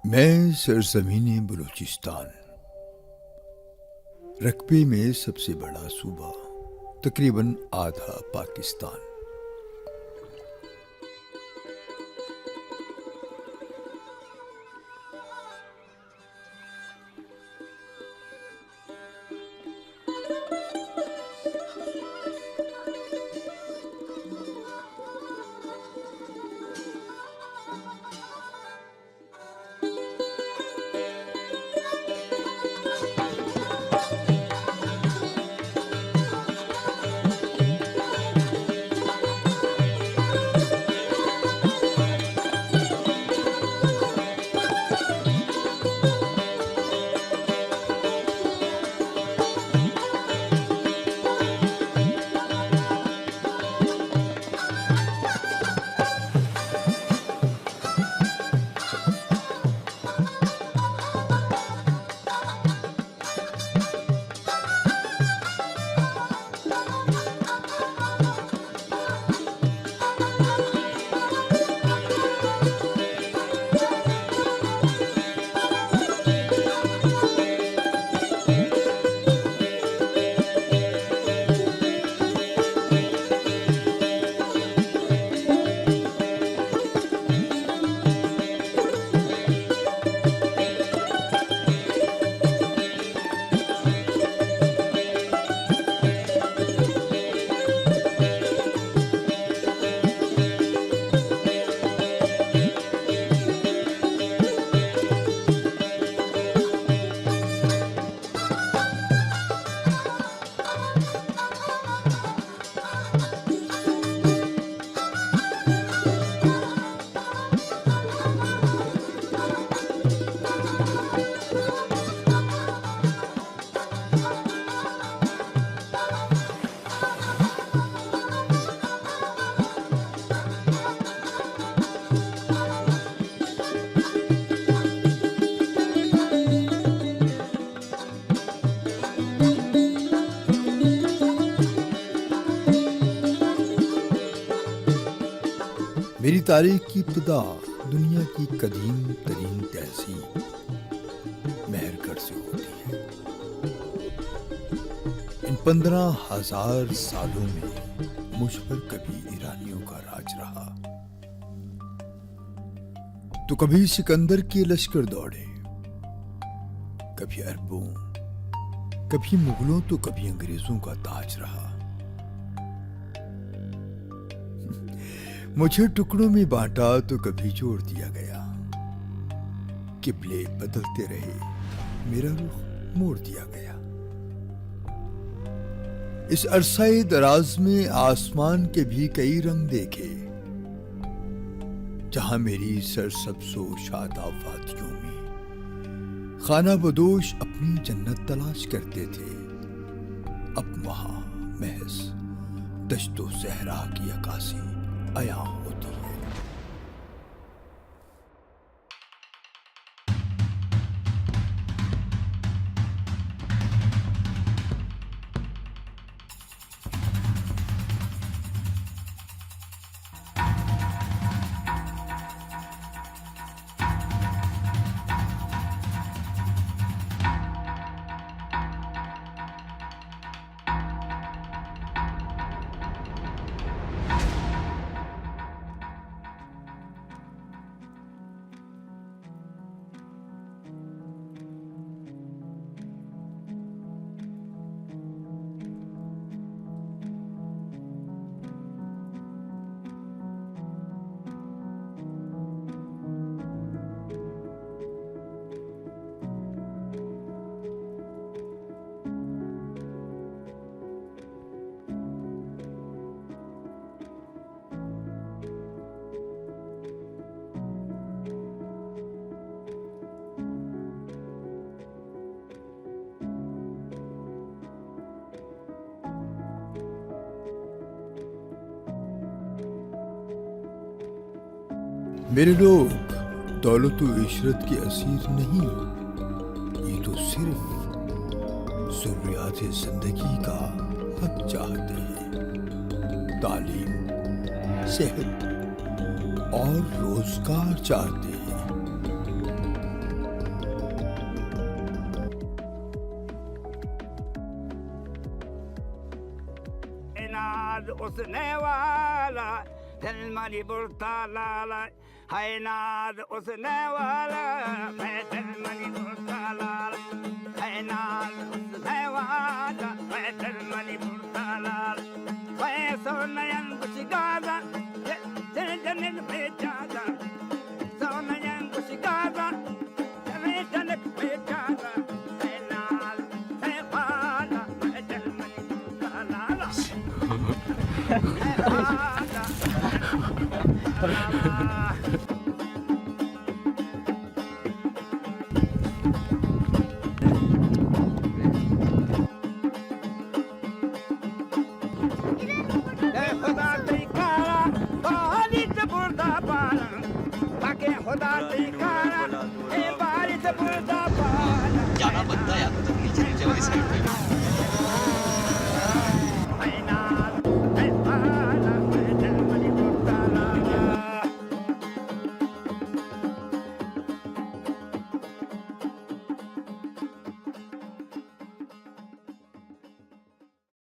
मैं सरजमीन बलूचिस्तान, रकबे में सबसे बड़ा सूबा, तकरीबन आधा पाकिस्तान। मेरी तारीख की इब्तिदा दुनिया की कदीम तरीन तहजीब मेहरगढ़ से होती है। इन 15,000 सालों में मुझ पर कभी ईरानियों का राज रहा, तो कभी सिकंदर के लश्कर दौड़े, कभी अरबों, कभी मुगलों, तो कभी अंग्रेजों का ताज रहा। मुझे टुकड़ों में बांटा तो कभी जोड़ दिया गया, किबले बदलते रहे, मेरा रुख मोड़ दिया गया। इस अरसाए दराज में आसमान के भी कई रंग देखे, जहां मेरी सरसब्ज़ो शादाब वादियों में खाना बदोश अपनी जन्नत तलाश करते थे, अब वहां महज दश्तो सहरा की अक्कासी आया होती है। मेरे लोग दौलत व इशरत के असीर नहीं, ये तो सिर्फ ज़रूरियात जिंदगी का हक चाहते हैं, तालीम, सेहत और रोजगार चाहते हैं। मरी बुरता लाल है नाज उसने वाला मैं दिल मरी बुरता लाल है नाज उसने वाला मैं दिल मरी बुरता लाल मैं सोनयन कुछ गाजा जन पे जागा सोनयन कुछ गाजा जन पे जागा है नाल है वाला मैं दिल मरी बुरता लाल खुदा